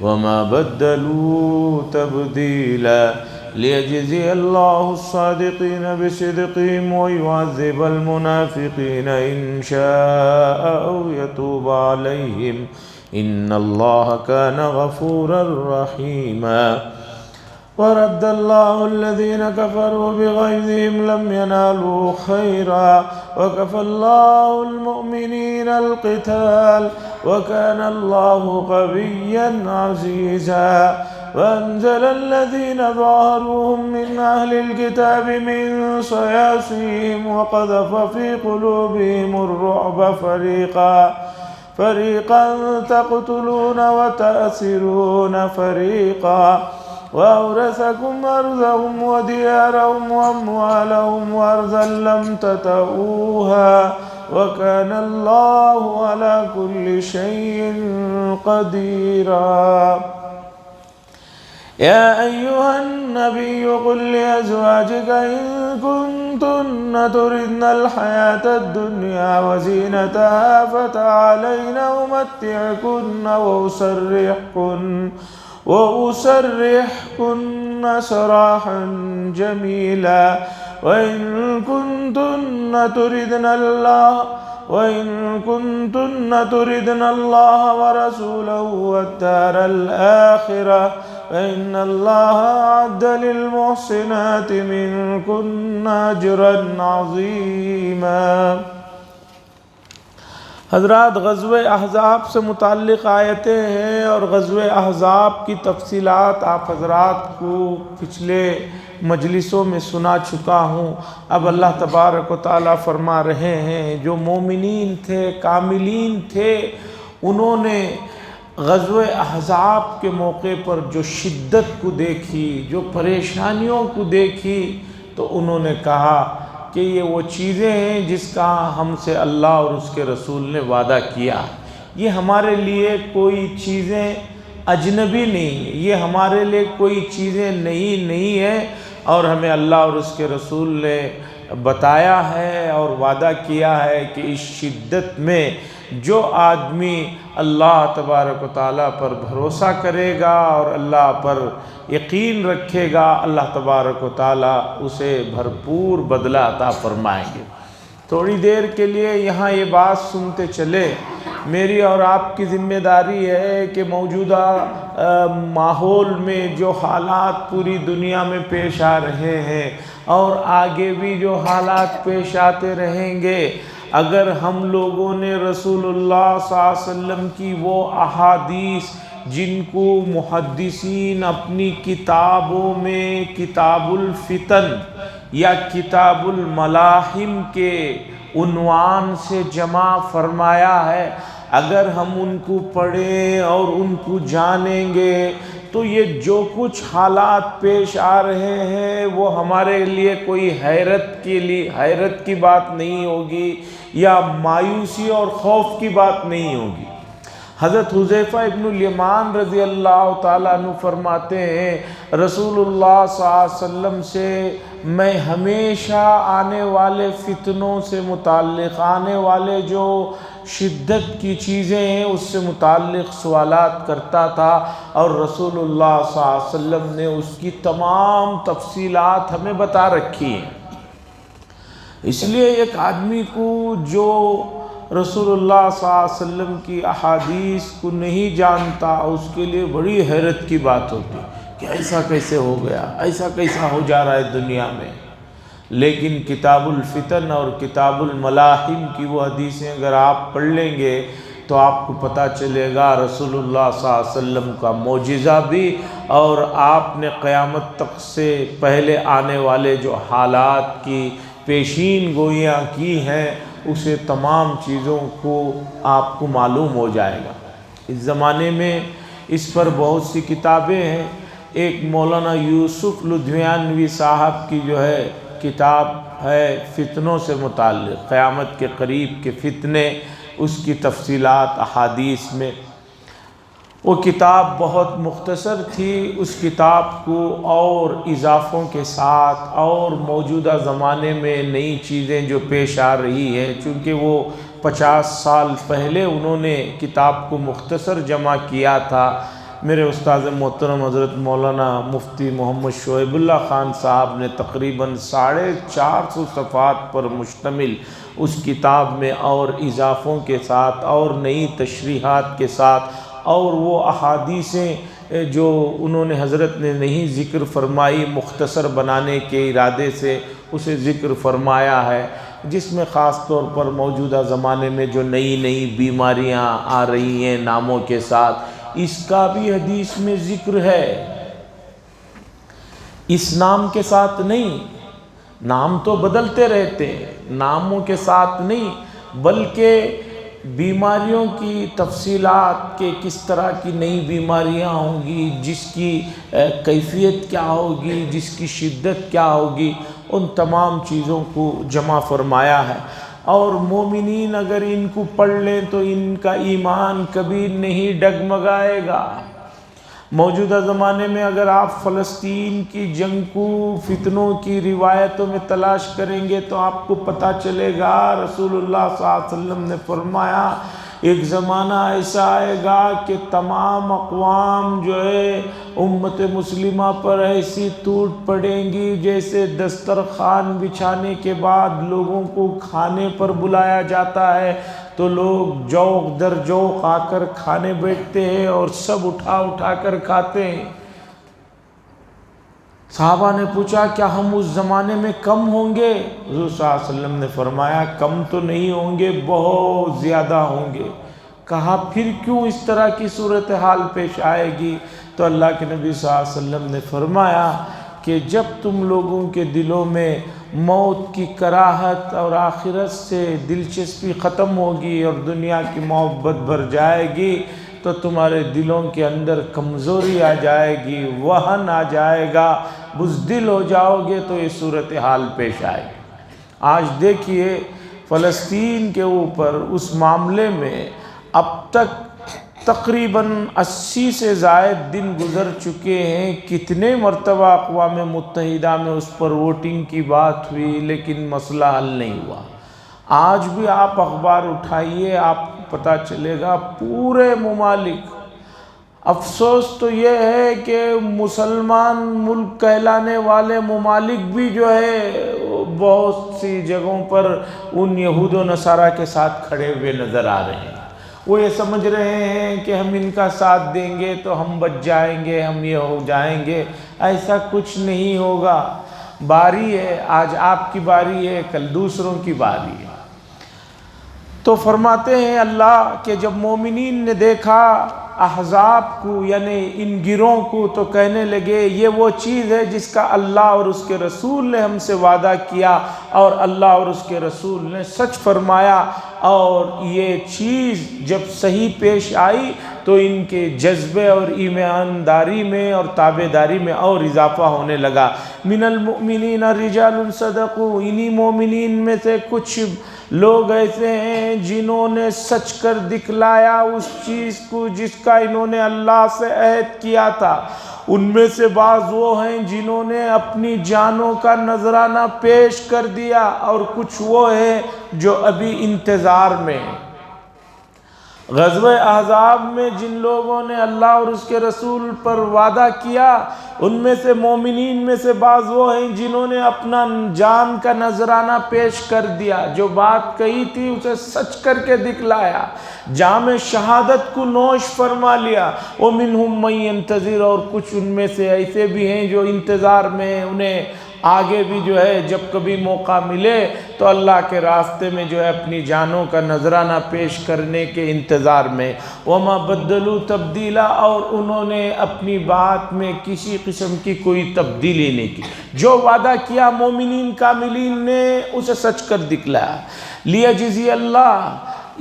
وما بدلوا تبديلا ليجزي الله الصادقين بصدقهم ويعذب المنافقين إن شاء أو يتوب عليهم إن الله كان غفورا رحيما ورد الله الذين كفروا بغيظهم لم ينالوا خيرا وكفى الله المؤمنين القتال وكان الله قويا عزيزا وأنزل الذين ظاهروهم من أهل الكتاب من صياصيهم وقذف في قلوبهم الرعب فريقا تقتلون وتأسرون فريقا وأورثكم أرضهم وديارهم وأموالهم وأرضا لم تطئوها وكان الله على كل شيء قديرا يا أيها النبي قل لأزواجك إن كنتن تردن الحياة الدنيا وزينتها فتعالين أمتعكن وأسرحكن سراحا جميلا وإن كنتن تردن الله ورسوله والدار الآخرة فإن الله أعد للمحسنات منكن أجرا عظيما۔ حضرات، غزوہ احزاب سے متعلق آیتیں ہیں اور غزوہ احزاب کی تفصیلات آپ حضرات کو پچھلے مجلسوں میں سنا چکا ہوں۔ اب اللہ تبارک و تعالیٰ فرما رہے ہیں جو مومنین تھے، کاملین تھے، انہوں نے غزوہ احزاب کے موقع پر جو شدت کو دیکھی، جو پریشانیوں کو دیکھی، تو انہوں نے کہا کہ یہ وہ چیزیں ہیں جس کا ہم سے اللہ اور اس کے رسول نے وعدہ کیا، یہ ہمارے لیے کوئی چیزیں اجنبی نہیں ہیں، یہ ہمارے لیے کوئی چیزیں نہیں ہیں، اور ہمیں اللہ اور اس کے رسول نے بتایا ہے اور وعدہ کیا ہے کہ اس شدت میں جو آدمی اللہ تبارک و تعالیٰ پر بھروسہ کرے گا اور اللہ پر یقین رکھے گا، اللہ تبارک و تعالیٰ اسے بھرپور بدلہ عطا فرمائیں گے۔ تھوڑی دیر کے لیے یہاں یہ بات سنتے چلے، میری اور آپ کی ذمہ داری ہے کہ موجودہ ماحول میں جو حالات پوری دنیا میں پیش آ رہے ہیں اور آگے بھی جو حالات پیش آتے رہیں گے، اگر ہم لوگوں نے رسول اللہ صلی اللہ علیہ وسلم کی وہ احادیث جن کو محدثین اپنی کتابوں میں کتاب الفتن یا کتاب الملاحم کے عنوان سے جمع فرمایا ہے، اگر ہم ان کو پڑھیں اور ان کو جانیں گے تو یہ جو کچھ حالات پیش آ رہے ہیں وہ ہمارے لیے کوئی حیرت کی بات نہیں ہوگی یا مایوسی اور خوف کی بات نہیں ہوگی۔ حضرت حذیفہ ابن الیمان رضی اللہ تعالیٰ عنہ فرماتے ہیں رسول اللہ صلی اللہ علیہ وسلم سے میں ہمیشہ آنے والے فتنوں سے متعلق، آنے والے جو شدت کی چیزیں ہیں اس سے متعلق سوالات کرتا تھا، اور رسول اللہ صلی اللہ علیہ وسلم نے اس کی تمام تفصیلات ہمیں بتا رکھی ہیں۔ اس لیے ایک آدمی کو جو رسول اللہ صلی اللہ علیہ وسلم کی احادیث کو نہیں جانتا، اس کے لیے بڑی حیرت کی بات ہوتی کہ ایسا کیسے ہو گیا، ایسا کیسا ہو جا رہا ہے دنیا میں۔ لیکن کتاب الفتن اور کتاب الملاحم کی وہ حدیثیں اگر آپ پڑھ لیں گے تو آپ کو پتہ چلے گا رسول اللہ صلی اللہ علیہ وسلم کا معجزہ بھی، اور آپ نے قیامت تک سے پہلے آنے والے جو حالات کی پیشین گوئیاں کی ہیں اسے تمام چیزوں کو آپ کو معلوم ہو جائے گا۔ اس زمانے میں اس پر بہت سی کتابیں ہیں۔ ایک مولانا یوسف لدھیانوی صاحب کی جو ہے کتاب ہے فتنوں سے متعلق، قیامت کے قریب کے فتنے، اس کی تفصیلات احادیث میں۔ وہ کتاب بہت مختصر تھی، اس کتاب کو اور اضافوں کے ساتھ اور موجودہ زمانے میں نئی چیزیں جو پیش آ رہی ہیں، چونکہ وہ 50 سال پہلے انہوں نے کتاب کو مختصر جمع کیا تھا، میرے استاد محترم حضرت مولانا مفتی محمد شعیب اللہ خان صاحب نے تقریباً 450 صفحات پر مشتمل اس کتاب میں اور اضافوں کے ساتھ اور نئی تشریحات کے ساتھ اور وہ احادیثیں جو انہوں نے حضرت نے نہیں ذکر فرمائی مختصر بنانے کے ارادے سے اسے ذکر فرمایا ہے، جس میں خاص طور پر موجودہ زمانے میں جو نئی بیماریاں آ رہی ہیں ناموں کے ساتھ، اس کا بھی حدیث میں ذکر ہے۔ اس نام کے ساتھ نہیں، نام تو بدلتے رہتے ہیں، ناموں کے ساتھ نہیں، بلکہ بیماریوں کی تفصیلات کہ کس طرح کی نئی بیماریاں ہوں گی، جس کی کیفیت کیا ہوگی، جس کی شدت کیا ہوگی، ان تمام چیزوں کو جمع فرمایا ہے۔ اور مومنین اگر ان کو پڑھ لیں تو ان کا ایمان کبھی نہیں ڈگمگائے گا۔ موجودہ زمانے میں اگر آپ فلسطین کی جنگ کو فتنوں کی روایتوں میں تلاش کریں گے تو آپ کو پتہ چلے گا رسول اللہ صلی اللہ علیہ وسلم نے فرمایا ایک زمانہ ایسا آئے گا کہ تمام اقوام جو ہے امت مسلمہ پر ایسی ٹوٹ پڑیں گی جیسے دسترخوان بچھانے کے بعد لوگوں کو کھانے پر بلایا جاتا ہے تو لوگ جوق در جوق آ کر کھانے بیٹھتے ہیں اور سب اٹھا کر کھاتے ہیں۔ صحابہ نے پوچھا کیا ہم اس زمانے میں کم ہوں گے؟ حضور صلی اللہ علیہ وسلم نے فرمایا کم تو نہیں ہوں گے، بہت زیادہ ہوں گے۔ کہا پھر کیوں اس طرح کی صورتحال پیش آئے گی؟ تو اللہ کے نبی صلی اللہ علیہ وسلم نے فرمایا کہ جب تم لوگوں کے دلوں میں موت کی کراہت اور آخرت سے دلچسپی ختم ہوگی اور دنیا کی محبت بھر جائے گی تو تمہارے دلوں کے اندر کمزوری آ جائے گی، وہن آ جائے گا، بزدل ہو جاؤ گے تو یہ صورتحال پیش آئے گی۔ آج دیکھیے فلسطین کے اوپر اس معاملے میں اب تک تقریباً 80 سے زائد دن گزر چکے ہیں، کتنے مرتبہ اقوام متحدہ میں اس پر ووٹنگ کی بات ہوئی لیکن مسئلہ حل نہیں ہوا۔ آج بھی آپ اخبار اٹھائیے آپ کو پتہ چلے گا پورے ممالک، افسوس تو یہ ہے کہ مسلمان ملک کہلانے والے ممالک بھی جو ہے بہت سی جگہوں پر ان یہود و نصارہ کے ساتھ کھڑے ہوئے نظر آ رہے ہیں۔ وہ یہ سمجھ رہے ہیں کہ ہم ان کا ساتھ دیں گے تو ہم بچ جائیں گے، ہم یہ ہو جائیں گے۔ ایسا کچھ نہیں ہوگا۔ باری ہے، آج آپ کی باری ہے، کل دوسروں کی باری ہے۔ تو فرماتے ہیں اللہ کہ جب مومنین نے دیکھا احزاب کو یعنی ان گروہوں کو تو کہنے لگے یہ وہ چیز ہے جس کا اللہ اور اس کے رسول نے ہم سے وعدہ کیا اور اللہ اور اس کے رسول نے سچ فرمایا، اور یہ چیز جب صحیح پیش آئی تو ان کے جذبے اور ایمانداری میں اور تابعداری میں اور اضافہ ہونے لگا۔ من المؤمنین رجال صدقوا، انہی مومنین میں سے کچھ لوگ ایسے ہیں جنہوں نے سچ کر دکھلایا اس چیز کو جس کا انہوں نے اللہ سے عہد کیا تھا۔ ان میں سے بعض وہ ہیں جنہوں نے اپنی جانوں کا نذرانہ پیش کر دیا، اور کچھ وہ ہیں جو ابھی انتظار میں ہیں۔ غزوہ احزاب میں جن لوگوں نے اللہ اور اس کے رسول پر وعدہ کیا ان میں سے مومنین میں سے بعض وہ ہیں جنہوں نے اپنا جان کا نذرانہ پیش کر دیا، جو بات کہی تھی اسے سچ کر کے دکھلایا، جام شہادت کو نوش فرما لیا۔ وَمِنْهُمْ مَن يَنْتَظِرُ، اور کچھ ان میں سے ایسے بھی ہیں جو انتظار میں ہیں، انہیں آگے بھی جو ہے جب کبھی موقع ملے تو اللہ کے راستے میں جو ہے اپنی جانوں کا نذرانہ پیش کرنے کے انتظار میں۔ وَمَا بَدَّلُوا تَبْدِيلًا، اور انہوں نے اپنی بات میں کسی قسم کی کوئی تبدیلی نہیں کی، جو وعدہ کیا مومنین کاملین نے اسے سچ کر دکھلایا۔ لِيَجْزِيَ اللہ،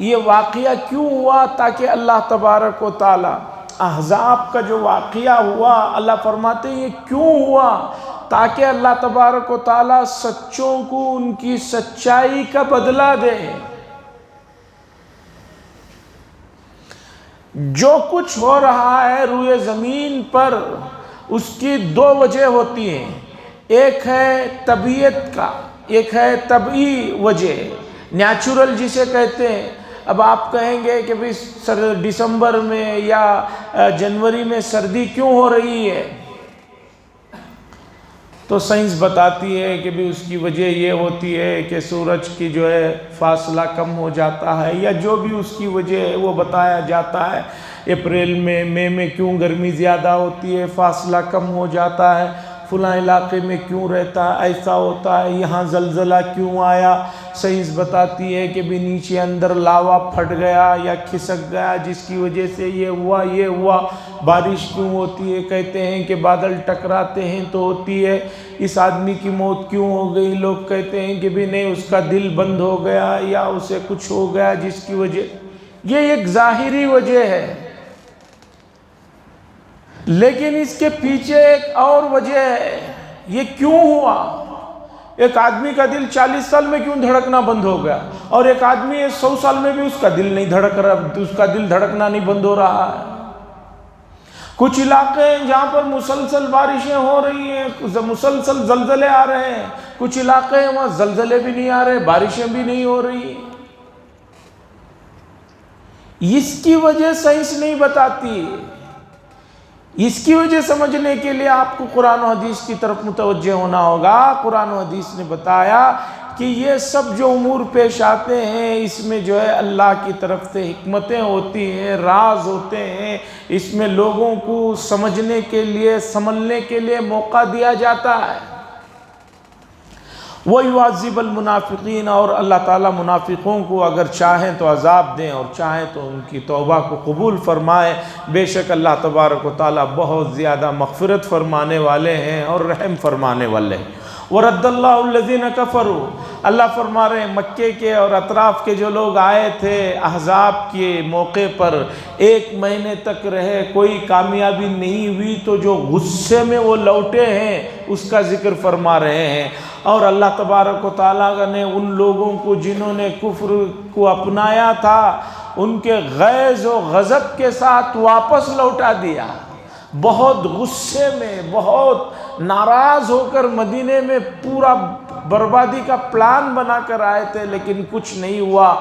یہ واقعہ کیوں ہوا؟ تاکہ اللہ تبارک و تعالی احزاب کا جو واقعہ ہوا اللہ فرماتے ہیں یہ کیوں ہوا؟ تاکہ اللہ تبارک و تعالی سچوں کو ان کی سچائی کا بدلہ دے۔ جو کچھ ہو رہا ہے روئے زمین پر اس کی دو وجہ ہوتی ہیں، ایک ہے طبیعت کا، ایک ہے طبعی وجہ، نیچرل جسے کہتے ہیں۔ اب آپ کہیں گے کہ بھئی دسمبر میں یا جنوری میں سردی کیوں ہو رہی ہے؟ تو سائنس بتاتی ہے کہ بھی اس کی وجہ یہ ہوتی ہے کہ سورج کی جو ہے فاصلہ کم ہو جاتا ہے، یا جو بھی اس کی وجہ ہے وہ بتایا جاتا ہے۔ اپریل میں مئی میں کیوں گرمی زیادہ ہوتی ہے، فاصلہ کم ہو جاتا ہے، فلاں علاقے میں کیوں رہتا ہے، ایسا ہوتا ہے، یہاں زلزلہ کیوں آیا۔ سائنس بتاتی ہے کہ بھی نیچے اندر لاوا پھٹ گیا یا کھسک گیا جس کی وجہ سے یہ ہوا۔ بارش کیوں ہوتی ہے؟ کہتے ہیں کہ بادل ٹکراتے ہیں تو ہوتی ہے۔ اس آدمی کی موت کیوں ہو گئی؟ لوگ کہتے ہیں کہ بھی نہیں، اس کا دل بند ہو گیا یا اسے کچھ ہو گیا جس کی وجہ۔ یہ ایک ظاہری وجہ ہے، لیکن اس کے پیچھے ایک اور وجہ ہے۔ یہ کیوں ہوا؟ ایک آدمی کا دل 40 سال میں کیوں دھڑکنا بند ہو گیا، اور ایک آدمی 100 سال میں بھی اس کا دل نہیں دھڑک رہا، اس کا دل دھڑکنا نہیں بند ہو رہا ہے۔ کچھ علاقے ہیں جہاں پر مسلسل بارشیں ہو رہی ہیں، مسلسل زلزلے آ رہے ہیں، کچھ علاقے ہیں وہاں زلزلے بھی نہیں آ رہے، بارشیں بھی نہیں ہو رہی۔ اس کی وجہ سائنس نہیں بتاتی۔ اس کی وجہ سمجھنے کے لیے آپ کو قرآن و حدیث کی طرف متوجہ ہونا ہوگا۔ قرآن و حدیث نے بتایا کہ یہ سب جو امور پیش آتے ہیں اس میں جو ہے اللہ کی طرف سے حکمتیں ہوتی ہیں، راز ہوتے ہیں، اس میں لوگوں کو سمجھنے کے لیے، سمجھنے کے لیے موقع دیا جاتا ہے۔ وَيُعَذِّبَ الْمُنَافِقِينَ، اور اللہ تعالیٰ منافقوں کو اگر چاہیں تو عذاب دیں اور چاہیں تو ان کی توبہ کو قبول فرمائے۔ بے شک اللہ تبارک و تعالیٰ بہت زیادہ مغفرت فرمانے والے ہیں اور رحم فرمانے والے ہیں۔ وَرَدَّ اللَّهُ الَّذِينَ كَفَرُوا، اللہ فرما رہے ہیں مکے کے اور اطراف کے جو لوگ آئے تھے احزاب کے موقع پر، 1 مہینے تک رہے، کوئی کامیابی نہیں ہوئی، تو جو غصے میں وہ لوٹے ہیں اس کا ذکر فرما رہے ہیں۔ اور اللہ تبارک و تعالیٰ نے ان لوگوں کو جنہوں نے کفر کو اپنایا تھا ان کے غیظ و غضب کے ساتھ واپس لوٹا دیا۔ بہت غصے میں، بہت ناراض ہو کر مدینے میں پورا بربادی کا پلان بنا کر آئے تھے، لیکن کچھ نہیں ہوا۔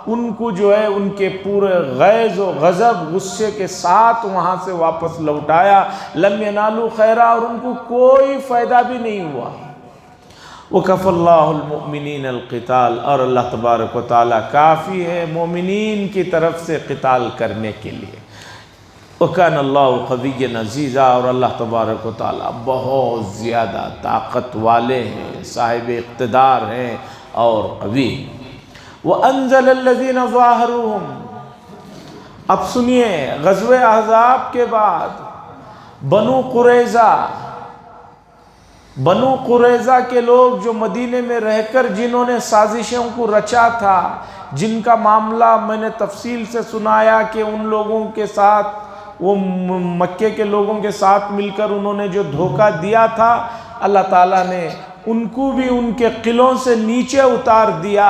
ان کو جو ہے ان کے پورے غیظ و غضب، غصے کے ساتھ وہاں سے واپس لوٹایا۔ لم ینالوا خیرا، اور ان کو کوئی فائدہ بھی نہیں ہوا۔ وَكَفَى اللَّهُ الْمُؤْمِنِينَ الْقِتَالَ، اور اللہ تبارک و تعالیٰ کافی ہے مومنین کی طرف سے قتال کرنے کے لیے۔ وَكَانَ اللَّهُ قَوِيًّا عَزِيزًا، اور اللہ تبارک و تعالیٰ بہت زیادہ طاقت والے ہیں، صاحب اقتدار ہیں اور قوی۔ وَأَنزَلَ الَّذِينَ ظَاهَرُوهُمْ، اب سنیے غزوہ احزاب کے بعد بنو قریظہ کے لوگ جو مدینے میں رہ کر جنہوں نے سازشوں کو رچا تھا، جن کا معاملہ میں نے تفصیل سے سنایا کہ ان لوگوں کے ساتھ، وہ مکے کے لوگوں کے ساتھ مل کر انہوں نے جو دھوکہ دیا تھا، اللہ تعالیٰ نے ان کو بھی ان کے قلعوں سے نیچے اتار دیا،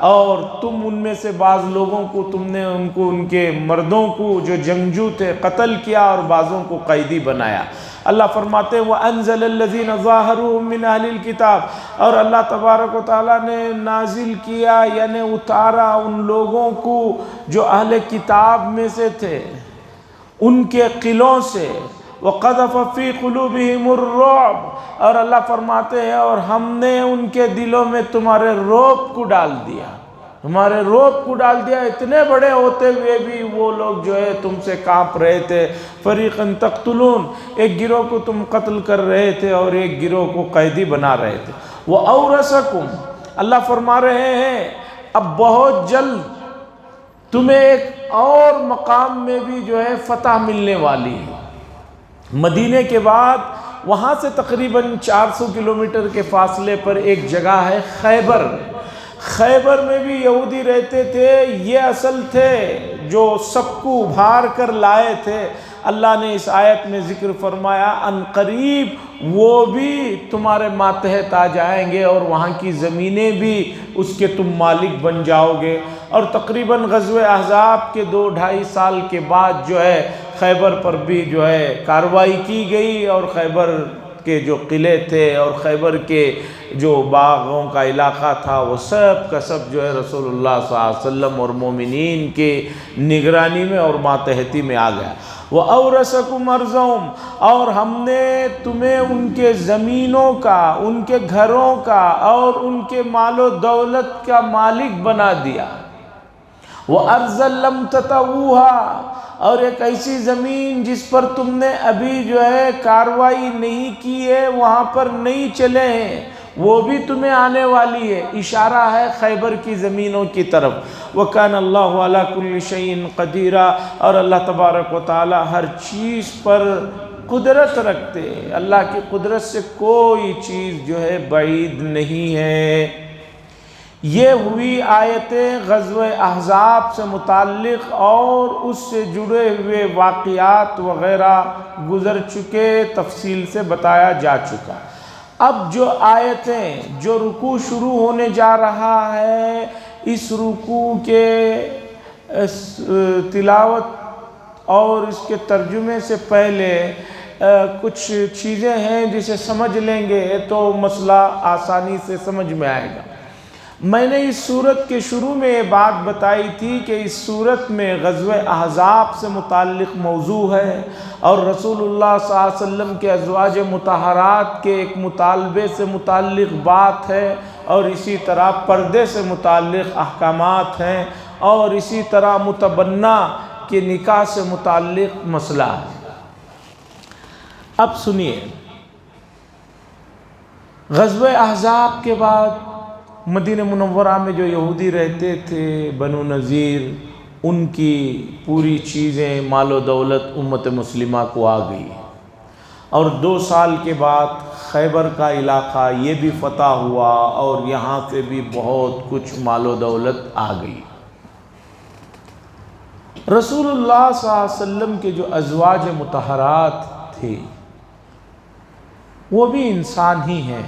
اور تم ان میں سے بعض لوگوں کو تم نے ان کے مردوں کو جو جنگجو تھے قتل کیا اور بعضوں کو قیدی بنایا۔ اللہ فرماتے ہیں وَأَنزَلَ الَّذِينَ ظَاهَرُوهُم مِّنْ أَهْلِ الْكِتَابِ، اور اللہ تبارک و تعالیٰ نے نازل کیا یعنی اتارا ان لوگوں کو جو اہل کتاب میں سے تھے ان کے قلعوں سے۔ وَقَذَفَ فِي قُلُوبِهِمُ الرُّعْبَ، اور اللہ فرماتے ہیں اور ہم نے ان کے دلوں میں تمہارے رعب کو ڈال دیا، تمہارے رعب کو ڈال دیا۔ اتنے بڑے ہوتے ہوئے بھی وہ لوگ جو ہے تم سے کانپ رہے تھے۔ فَرِيقًا تَقْتُلُونَ، ایک گروہ کو تم قتل کر رہے تھے اور ایک گروہ کو قیدی بنا رہے تھے۔ وَأَوْرَثَكُمْ، اللہ فرما رہے ہیں اب بہت جلد تمہیں ایک اور مقام میں بھی جو ہے فتح ملنے والی ہے۔ مدینے کے بعد وہاں سے تقریباً 400 کلومیٹر کے فاصلے پر ایک جگہ ہے خیبر۔ خیبر میں بھی یہودی رہتے تھے، یہ اصل تھے جو سب کو ابھار کر لائے تھے۔ اللہ نے اس آیت میں ذکر فرمایا ان قریب وہ بھی تمہارے ماتحت آ جائیں گے اور وہاں کی زمینیں بھی اس کے تم مالک بن جاؤ گے۔ اور تقریباً غزوہ احزاب کے 2-2.5 سال کے بعد جو ہے خیبر پر بھی جو ہے کارروائی کی گئی اور خیبر کے جو قلعے تھے اور خیبر کے جو باغوں کا علاقہ تھا وہ سب کا سب جو ہے رسول اللہ صلی اللہ علیہ وسلم اور مومنین کے نگرانی میں اور ماتحتی میں آ گیا۔ وَأَوْرَثَكُمْ أَرْضَهُمْ، اور ہم نے تمہیں ان کے زمینوں کا، ان کے گھروں کا اور ان کے مال و دولت کا مالک بنا دیا۔ وَأَرْضًا لَمْ تَطَئُوهَا، اور ایک ایسی زمین جس پر تم نے ابھی جو ہے کاروائی نہیں کی ہے، وہاں پر نہیں چلے ہیں، وہ بھی تمہیں آنے والی ہے۔ اشارہ ہے خیبر کی زمینوں کی طرف۔ وَكَانَ اللَّهُ عَلَى كُلِّ شَيْءٍ قَدِيرًا، اور اللہ تبارک و تعالی ہر چیز پر قدرت رکھتے ہیں۔ اللہ کی قدرت سے کوئی چیز جو ہے بعید نہیں ہے۔ یہ ہوئی آیتیں غزوہ احزاب سے متعلق اور اس سے جڑے ہوئے واقعات وغیرہ گزر چکے، تفصیل سے بتایا جا چکا۔ اب جو آیتیں، جو رکوع شروع ہونے جا رہا ہے، اس رکوع کے تلاوت اور اس کے ترجمے سے پہلے کچھ چیزیں ہیں جسے سمجھ لیں گے تو مسئلہ آسانی سے سمجھ میں آئے گا۔ میں نے اس سورت کے شروع میں یہ بات بتائی تھی کہ اس سورت میں غزوہ احزاب سے متعلق موضوع ہے اور رسول اللہ صلی اللہ علیہ وسلم کے ازواج مطہرات کے ایک مطالبے سے متعلق بات ہے، اور اسی طرح پردے سے متعلق احکامات ہیں، اور اسی طرح متبنہ کے نکاح سے متعلق مسئلہ ہے۔ اب سنیے، غزوہ احزاب کے بعد مدینہ منورہ میں جو یہودی رہتے تھے، بنو نذیر، ان کی پوری چیزیں، مال و دولت امت مسلمہ کو آ گئی، اور 2 سال کے بعد خیبر کا علاقہ یہ بھی فتح ہوا اور یہاں سے بھی بہت کچھ مال و دولت آ گئی۔ رسول اللہ صلی اللہ علیہ وسلم کے جو ازواج مطہرات تھے وہ بھی انسان ہی ہیں،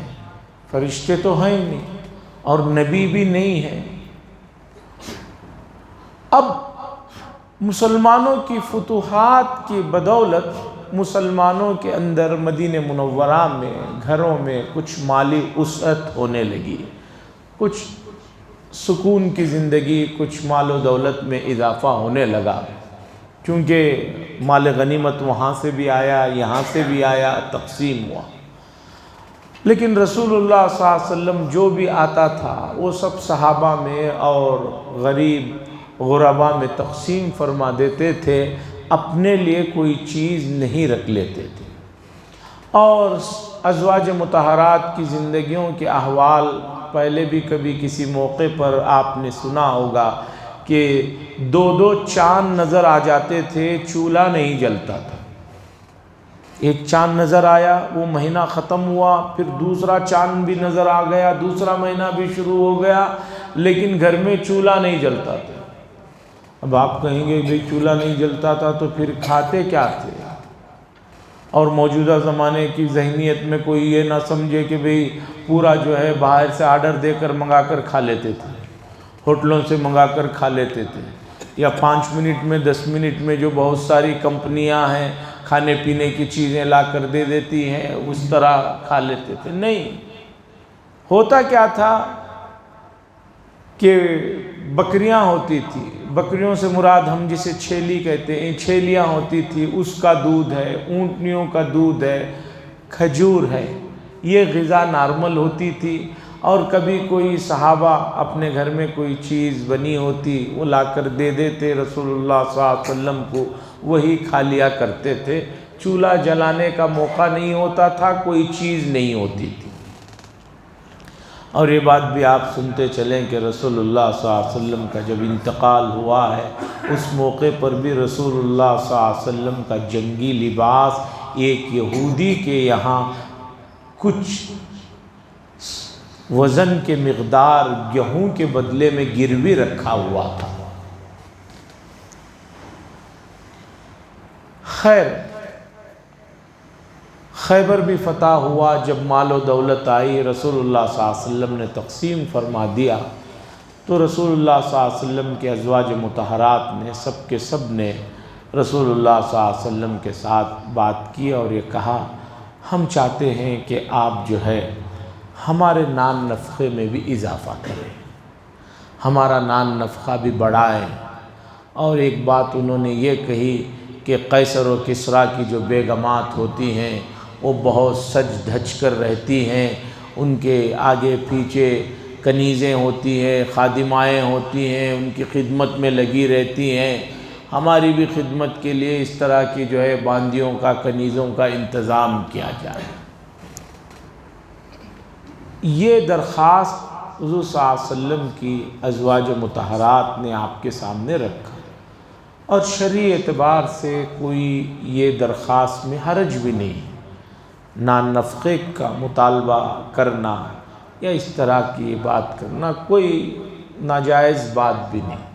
فرشتے تو ہیں نہیں اور نبی بھی نہیں ہے۔ اب مسلمانوں کی فتوحات کی بدولت مسلمانوں کے اندر مدینہ منورہ میں گھروں میں کچھ مالی وسعت ہونے لگی، کچھ سکون کی زندگی، کچھ مال و دولت میں اضافہ ہونے لگا، کیونکہ مال غنیمت وہاں سے بھی آیا، یہاں سے بھی آیا، تقسیم ہوا۔ لیکن رسول اللہ صلی اللہ علیہ وسلم جو بھی آتا تھا وہ سب صحابہ میں اور غریب غربا میں تقسیم فرما دیتے تھے، اپنے لیے کوئی چیز نہیں رکھ لیتے تھے۔ اور ازواج مطہرات کی زندگیوں کے احوال پہلے بھی کبھی کسی موقع پر آپ نے سنا ہوگا کہ 2 چاند نظر آ جاتے تھے، چولہا نہیں جلتا تھا۔ ایک چاند نظر آیا، وہ مہینہ ختم ہوا، پھر دوسرا چاند بھی نظر آ گیا، دوسرا مہینہ بھی شروع ہو گیا، لیکن گھر میں چولہا نہیں جلتا تھا۔ اب آپ کہیں گے بھئی چولہا نہیں جلتا تھا تو پھر کھاتے کیا تھے؟ اور موجودہ زمانے کی ذہنیت میں کوئی یہ نہ سمجھے کہ بھئی پورا جو ہے باہر سے آرڈر دے کر منگا کر کھا لیتے تھے، ہوٹلوں سے منگا کر کھا لیتے تھے، یا 5 منٹ میں 10 منٹ میں جو بہت ساری کمپنیاں ہیں کھانے پینے کی چیزیں لا کر دے دیتی ہیں، اس طرح کھا لیتے تھے۔ نہیں، ہوتا کیا تھا کہ بکریاں ہوتی تھی، بکریوں سے مراد ہم جسے چھیلی کہتے ہیں، چھیلیاں ہوتی تھی، اس کا دودھ ہے، اونٹنیوں کا دودھ ہے، کھجور ہے، یہ غذا نارمل ہوتی تھی۔ اور کبھی کوئی صحابہ اپنے گھر میں کوئی چیز بنی ہوتی وہ لا کر دے دیتے رسول اللہ صلی اللہ علیہ وسلم کو، وہی کھا لیا کرتے تھے۔ چولہا جلانے کا موقع نہیں ہوتا تھا، کوئی چیز نہیں ہوتی تھی۔ اور یہ بات بھی آپ سنتے چلیں کہ رسول اللہ صلی اللہ علیہ وسلم کا جب انتقال ہوا ہے اس موقع پر بھی رسول اللہ صلی اللہ علیہ وسلم کا جنگی لباس ایک یہودی کے یہاں کچھ وزن کے مقدار گیہوں کے بدلے میں گروی رکھا ہوا تھا۔ خیر، خیبر بھی فتح ہوا، جب مال و دولت آئی رسول اللہ صلی اللہ علیہ وسلم نے تقسیم فرما دیا، تو رسول اللہ صلی اللہ علیہ وسلم کے ازواج مطہرات نے سب کے سب نے رسول اللہ صلی اللہ علیہ وسلم کے ساتھ بات کی اور یہ کہا ہم چاہتے ہیں کہ آپ جو ہے ہمارے نان نفقے میں بھی اضافہ کریں، ہمارا نان نفقہ بھی بڑھائیں۔ اور ایک بات انہوں نے یہ کہی کہ قیصر و کسریٰ کی جو بیگمات ہوتی ہیں وہ بہت سج دھج کر رہتی ہیں، ان کے آگے پیچھے کنیزیں ہوتی ہیں، خادمائیں ہوتی ہیں، ان کی خدمت میں لگی رہتی ہیں۔ ہماری بھی خدمت کے لیے اس طرح کی جو ہے باندیوں کا، کنیزوں کا انتظام کیا جائے۔ یہ درخواست حضور صلی اللہ علیہ وسلم کی ازواج مطہرات نے آپ کے سامنے رکھا، اور شرعی اعتبار سے کوئی یہ درخواست میں حرج بھی نہیں، نان نفقے کا مطالبہ کرنا یا اس طرح کی بات کرنا کوئی ناجائز بات بھی نہیں۔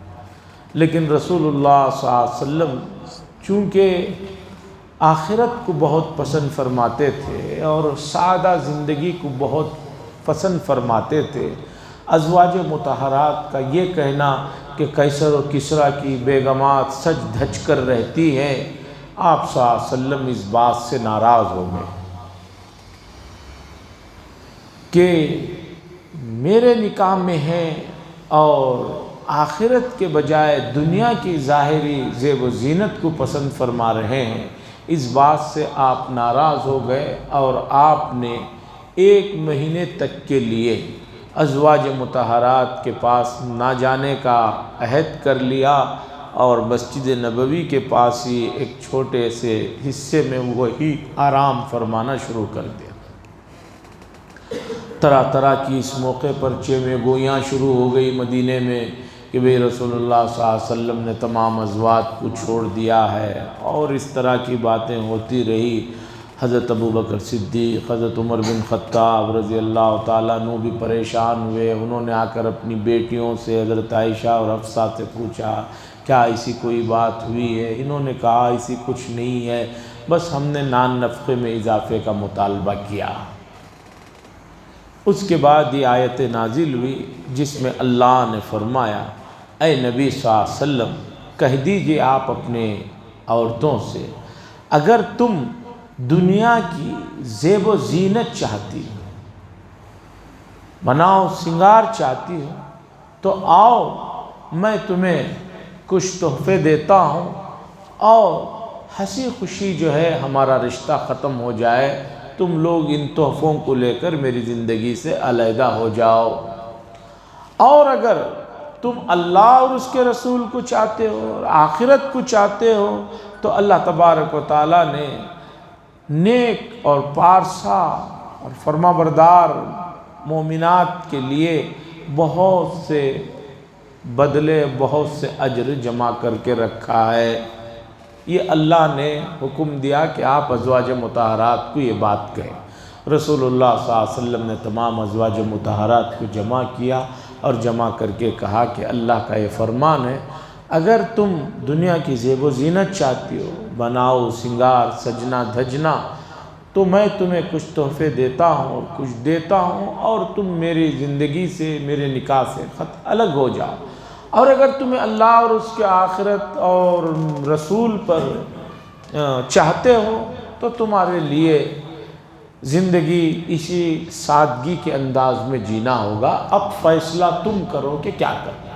لیکن رسول اللہ صلی اللہ علیہ وسلم چونکہ آخرت کو بہت پسند فرماتے تھے اور سادہ زندگی کو بہت پسند فرماتے تھے، ازواج مطہرات کا یہ کہنا کہ قیصر و کسریٰ کی بیگمات سج دھج کر رہتی ہیں، آپ صلی اللہ علیہ وسلم اس بات سے ناراض ہو گئے کہ میرے نکاح میں ہیں اور آخرت کے بجائے دنیا کی ظاہری زیب و زینت کو پسند فرما رہے ہیں۔ اس بات سے آپ ناراض ہو گئے اور آپ نے 1 مہینے تک کے لیے ازواج مطہرات کے پاس نہ جانے کا عہد کر لیا، اور مسجد نبوی کے پاس ہی ایک چھوٹے سے حصے میں وہی آرام فرمانا شروع کر دیا۔ طرح طرح کی اس موقع پر چیمے گوئیاں شروع ہو گئی مدینے میں کہ بھئی رسول اللہ صلی اللہ علیہ وسلم نے تمام ازواج کو چھوڑ دیا ہے، اور اس طرح کی باتیں ہوتی رہی۔ حضرت ابوبکر صدیق، حضرت عمر بن خطاب رضی اللہ تعالیٰ عنہ بھی پریشان ہوئے۔ انہوں نے آ کر اپنی بیٹیوں سے، حضرت عائشہ اور حفصہ سے پوچھا کیا ایسی کوئی بات ہوئی ہے؟ انہوں نے کہا ایسی کچھ نہیں ہے، بس ہم نے نان نفقے میں اضافے کا مطالبہ کیا۔ اس کے بعد یہ آیت نازل ہوئی جس میں اللہ نے فرمایا اے نبی صلی اللہ علیہ وسلم کہہ دیجئے آپ اپنے عورتوں سے، اگر تم دنیا کی زیب و زینت چاہتی ہو، بناؤ سنگار چاہتی ہو، تو آؤ میں تمہیں کچھ تحفے دیتا ہوں، اور ہنسی خوشی جو ہے ہمارا رشتہ ختم ہو جائے، تم لوگ ان تحفوں کو لے کر میری زندگی سے علیحدہ ہو جاؤ۔ اور اگر تم اللہ اور اس کے رسول کو چاہتے ہو اور آخرت کو چاہتے ہو تو اللہ تبارک و تعالیٰ نے نیک اور پارسا اور فرما بردار مومنات کے لیے بہت سے بدلے، بہت سے اجر جمع کر کے رکھا ہے۔ یہ اللہ نے حکم دیا کہ آپ ازواج مطہرات کو یہ بات کہیں۔ رسول اللہ صلی اللہ علیہ وسلم نے تمام ازواج مطہرات کو جمع کیا اور جمع کر کے کہا کہ اللہ کا یہ فرمان ہے، اگر تم دنیا کی زیب و زینت چاہتی ہو، بناؤ سنگار سجنا دھجنا، تو میں تمہیں کچھ تحفے دیتا ہوں اور کچھ دیتا ہوں، اور تم میری زندگی سے، میرے نکاح سے الگ ہو جاؤ۔ اور اگر تمہیں اللہ اور اس کے آخرت اور رسول پر چاہتے ہو تو تمہارے لیے زندگی اسی سادگی کے انداز میں جینا ہوگا، اب فیصلہ تم کرو کہ کیا کرنا۔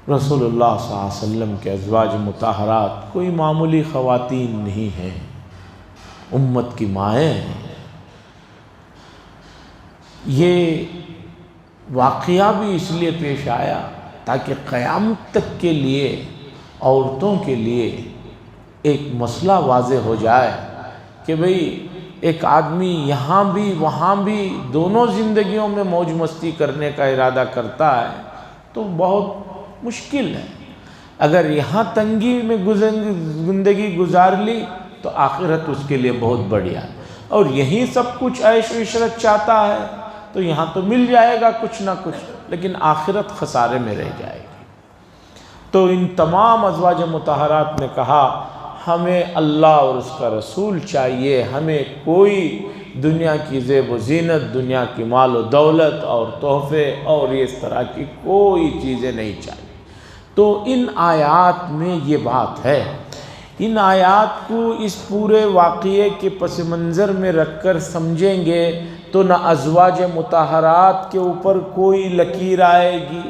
رسول اللہ صلی اللہ علیہ وسلم کے ازواج مطہرات کوئی معمولی خواتین نہیں ہیں، امت کی مائیں ہیں۔ یہ واقعہ بھی اس لیے پیش آیا تاکہ قیامت تک کے لیے عورتوں کے لیے ایک مسئلہ واضح ہو جائے کہ بھئی ایک آدمی یہاں بھی وہاں بھی دونوں زندگیوں میں موج مستی کرنے کا ارادہ کرتا ہے تو بہت مشکل ہے۔ اگر یہاں تنگی میں زندگی گزار لی تو آخرت اس کے لیے بہت بڑھیا ہے، اور یہیں سب کچھ عیش و عشرت چاہتا ہے تو یہاں تو مل جائے گا کچھ نہ کچھ، لیکن آخرت خسارے میں رہ جائے گی۔ تو ان تمام ازواج مطہرات نے کہا ہمیں اللہ اور اس کا رسول چاہیے، ہمیں کوئی دنیا کی زیب و زینت، دنیا کی مال و دولت اور تحفے اور اس طرح کی کوئی چیزیں نہیں چاہیے۔ تو ان آیات میں یہ بات ہے ان آیات کو اس پورے واقعے کے پس منظر میں رکھ کر سمجھیں گے تو نہ ازواج مطہرات کے اوپر کوئی لکیر آئے گی،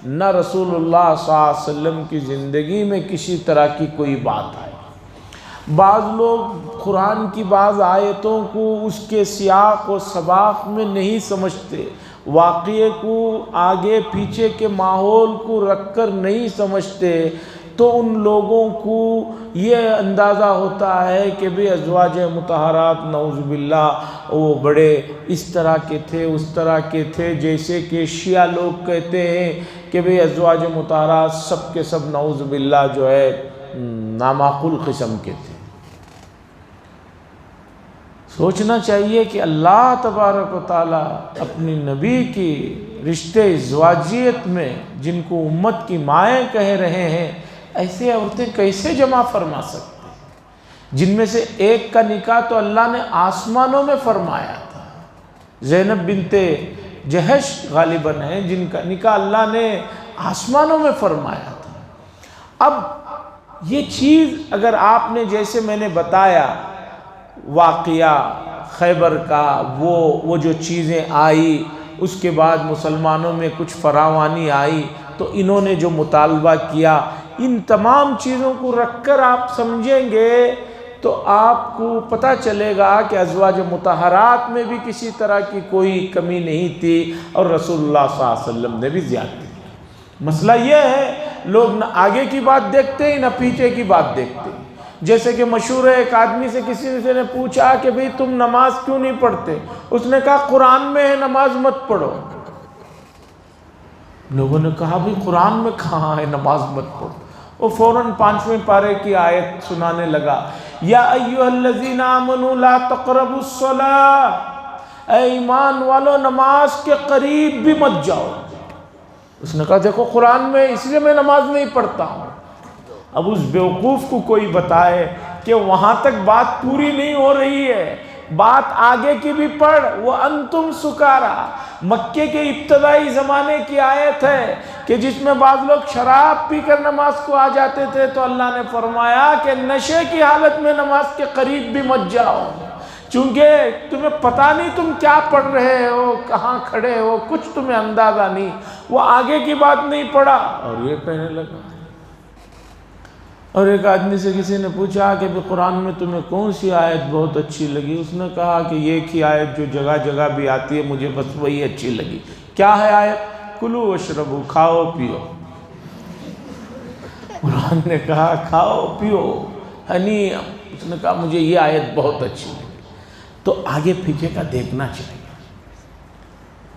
نہ رسول اللہ صلی اللہ علیہ وسلم کی زندگی میں کسی طرح کی کوئی بات آئے گی۔ بعض لوگ قرآن کی بعض آیتوں کو اس کے سیاق و سباق میں نہیں سمجھتے، واقعے کو آگے پیچھے کے ماحول کو رکھ کر نہیں سمجھتے، تو ان لوگوں کو یہ اندازہ ہوتا ہے کہ بھی ازواج مطہرات نعوذ باللہ وہ بڑے اس طرح کے تھے اس طرح کے تھے، جیسے کہ شیعہ لوگ کہتے ہیں کہ بھی ازواج مطہرات سب کے سب نعوذ باللہ جو ہے نامعقول قسم کے تھے۔ سوچنا چاہیے کہ اللہ تبارک و تعالیٰ اپنی نبی کی رشتے ازواجیت میں جن کو امت کی مائیں کہہ رہے ہیں، ایسے عورتیں کیسے جمع فرما سکتے ہیں، جن میں سے ایک کا نکاح تو اللہ نے آسمانوں میں فرمایا تھا، زینب بنت جہش غالباً ہیں جن کا نکاح اللہ نے آسمانوں میں فرمایا تھا۔ اب یہ چیز اگر آپ نے جیسے میں نے بتایا واقعہ خیبر کا وہ جو چیزیں آئی، اس کے بعد مسلمانوں میں کچھ فراوانی آئی، تو انہوں نے جو مطالبہ کیا، ان تمام چیزوں کو رکھ کر آپ سمجھیں گے تو آپ کو پتہ چلے گا کہ ازواج مطہرات میں بھی کسی طرح کی کوئی کمی نہیں تھی، اور رسول اللہ صلی اللہ علیہ وسلم نے بھی زیادتی کی۔ مسئلہ یہ ہے لوگ نہ آگے کی بات دیکھتے ہیں نہ پیچھے کی بات دیکھتے ہیں۔ جیسے کہ مشہور ہے، ایک آدمی سے کسی نے پوچھا کہ بھئی تم نماز کیوں نہیں پڑھتے؟ اس نے کہا قرآن میں ہے نماز مت پڑھو۔ لوگوں نے کہا بھئی قرآن میں کہاں ہے نماز مت پڑھو؟ وہ فوراً 5ویں پارے کی آیت سنانے لگا، یا ایھا الذین آمنوا لا تقربوا الصلاۃ، اے ایمان والو نماز کے قریب بھی مت جاؤ۔ اس نے کہا دیکھو قرآن میں، اس لیے میں نماز نہیں پڑھتا ہوں۔ اب اس بیوقوف کو کوئی بتائے کہ وہاں تک بات پوری نہیں ہو رہی ہے، بات آگے کی بھی پڑھ، وَأَنْتُمْ سُكَارَىٰ، مکے کے ابتدائی زمانے کی آیت ہے کہ جس میں بعض لوگ شراب پی کر نماز کو آ جاتے تھے، تو اللہ نے فرمایا کہ نشے کی حالت میں نماز کے قریب بھی مت جاؤ، چونکہ تمہیں پتہ نہیں تم کیا پڑھ رہے ہو، کہاں کھڑے ہو، کچھ تمہیں اندازہ نہیں۔ وہ آگے کی بات نہیں پڑھا اور یہ کہنے لگا۔ اور ایک آدمی سے کسی نے پوچھا کہ قرآن میں تمہیں کون سی آیت بہت اچھی لگی؟ اس نے کہا کہ یہ ایک ہی آیت جو جگہ جگہ بھی آتی ہے، مجھے بس وہی اچھی لگی۔ کیا ہے آیت؟ کلو واشربو، کھاؤ پیو۔ قرآن نے کہا کھاؤ پیو ہنی، اس نے کہا مجھے یہ آیت بہت اچھی لگی۔ تو آگے پیچھے کا دیکھنا چاہیے۔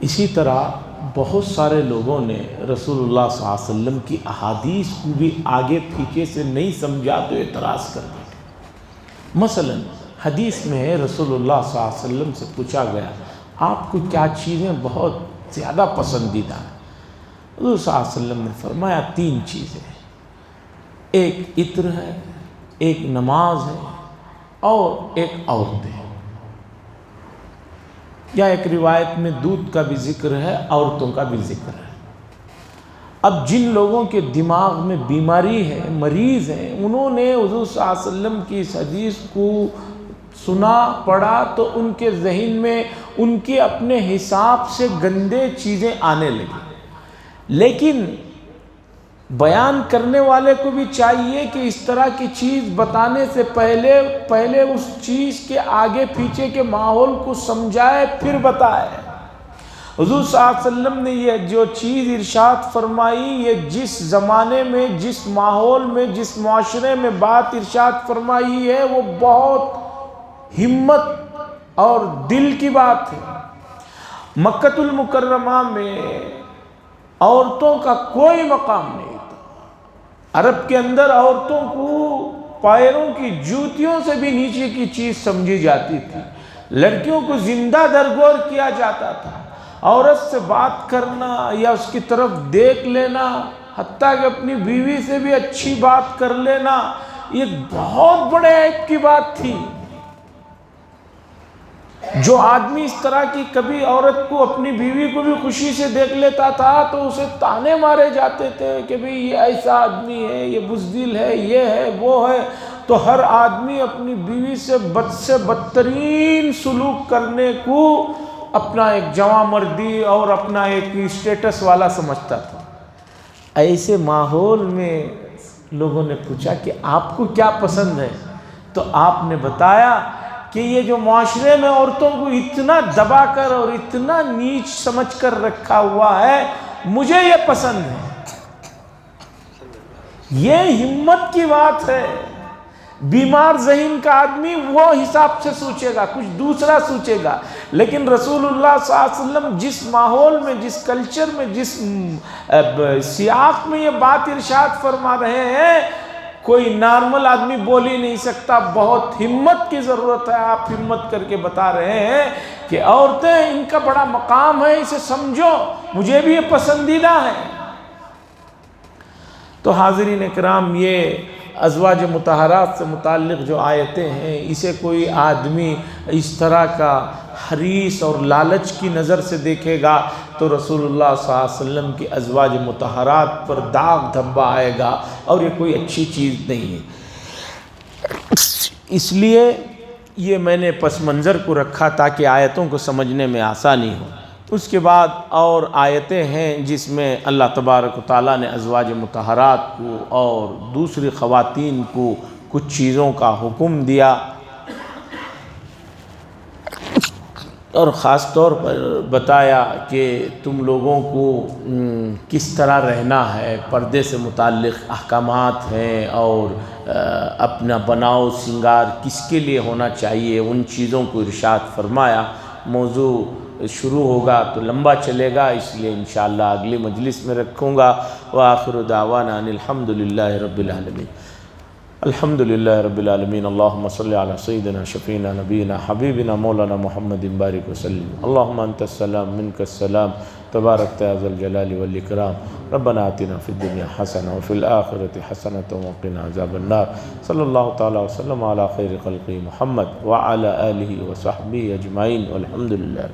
اسی طرح بہت سارے لوگوں نے رسول اللہ صلی اللہ علیہ وسلم کی احادیث کو بھی آگے پیچھے سے نہیں سمجھا تو اعتراض کر دیا۔ مثلا حدیث میں رسول اللہ صلی اللہ علیہ وسلم سے پوچھا گیا آپ کو کیا چیزیں بہت زیادہ پسندیدہ ہیں؟ حضور صلی اللہ علیہ وسلم نے فرمایا 3 چیزیں، ایک عطر ہے، ایک نماز ہے، اور ایک عورتیں۔ یا ایک روایت میں دودھ کا بھی ذکر ہے، عورتوں کا بھی ذکر ہے۔ اب جن لوگوں کے دماغ میں بیماری ہے، مریض ہیں، انہوں نے حضور صلی اللہ علیہ وسلم کی اس حدیث کو سنا پڑھا تو ان کے ذہن میں ان کے اپنے حساب سے گندے چیزیں آنے لگی۔ لیکن بیان کرنے والے کو بھی چاہیے کہ اس طرح کی چیز بتانے سے پہلے اس چیز کے آگے پیچھے کے ماحول کو سمجھائے پھر بتائے۔ حضور صلی اللہ علیہ وسلم نے یہ جو چیز ارشاد فرمائی، یہ جس زمانے میں، جس ماحول میں، جس معاشرے میں بات ارشاد فرمائی ہے، وہ بہت ہمت اور دل کی بات ہے۔ مکۃ المکرمہ میں عورتوں کا کوئی مقام نہیں تھا۔ عرب کے اندر عورتوں کو پیروں کی جوتیوں سے بھی نیچے کی چیز سمجھی جاتی تھی، لڑکیوں کو زندہ درگور کیا جاتا تھا۔ عورت سے بات کرنا یا اس کی طرف دیکھ لینا، حتیٰ کہ اپنی بیوی سے بھی اچھی بات کر لینا، یہ بہت بڑے عیب کی بات تھی۔ جو آدمی اس طرح کی کبھی عورت کو، اپنی بیوی کو بھی خوشی سے دیکھ لیتا تھا تو اسے تانے مارے جاتے تھے کہ بھئی یہ ایسا آدمی ہے، یہ بزدل ہے، یہ ہے وہ ہے۔ تو تو ہر آدمی اپنی بیوی سے بدترین سلوک کرنے کو اپنا ایک جواں مردی اور اپنا ایک اسٹیٹس والا سمجھتا تھا۔ ایسے ماحول میں لوگوں نے پوچھا کہ آپ کو کیا پسند ہے؟ تو آپ نے بتایا کہ یہ جو معاشرے میں عورتوں کو اتنا دبا کر اور اتنا نیچ سمجھ کر رکھا ہوا ہے، مجھے یہ پسند ہے۔ یہ ہمت کی بات ہے۔ بیمار ذہن کا آدمی وہ حساب سے سوچے گا، کچھ دوسرا سوچے گا، لیکن رسول اللہ صلی اللہ علیہ وسلم جس ماحول میں، جس کلچر میں، جس سیاق میں یہ بات ارشاد فرما رہے ہیں، کوئی نارمل آدمی بول ہی نہیں سکتا۔ بہت ہمت کی ضرورت ہے۔ آپ ہمت کر کے بتا رہے ہیں کہ عورتیں، ان کا بڑا مقام ہے، اسے سمجھو، مجھے بھی یہ پسندیدہ ہے۔ تو حاضرین اکرام، یہ ازواج مطہرات سے متعلق جو آیتیں ہیں، اسے کوئی آدمی اس طرح کا حریص اور لالچ کی نظر سے دیکھے گا تو رسول اللہ صلی اللہ علیہ وسلم کی ازواج مطہرات پر داغ دھبا آئے گا، اور یہ کوئی اچھی چیز نہیں ہے۔ اس لیے یہ میں نے پس منظر کو رکھا تاکہ آیتوں کو سمجھنے میں آسانی ہو۔ اس کے بعد اور آیتیں ہیں جس میں اللہ تبارک و تعالیٰ نے ازواج مطہرات کو اور دوسری خواتین کو کچھ چیزوں کا حکم دیا، اور خاص طور پر بتایا کہ تم لوگوں کو کس طرح رہنا ہے، پردے سے متعلق احکامات ہیں، اور اپنا بناؤ سنگار کس کے لیے ہونا چاہیے، ان چیزوں کو ارشاد فرمایا۔ موضوع شروع ہوگا تو لمبا چلے گا، اس لیے انشاءاللہ اگلی مجلس میں رکھوں گا۔ وآخر دعوانا ان الحمدللہ رب العالمین۔ الحمدللہ رب العالمین۔ اللہم صلی علی سیدنا شفینا نبینا حبیبنا مولانا محمد بارک وسلم۔ اللہم انت السلام منک السلام تبارک یا ذا الجلال والاکرام۔ ربنا آتنا فی الدنیا حسنہ وفی الآخرۃ حسنۃ وقنا عذاب النار۔ صلی اللہ تعالی وسلم علی خیر خلقہ محمد وعلی آلہ وصحبہ اجمعین والحمدللہ۔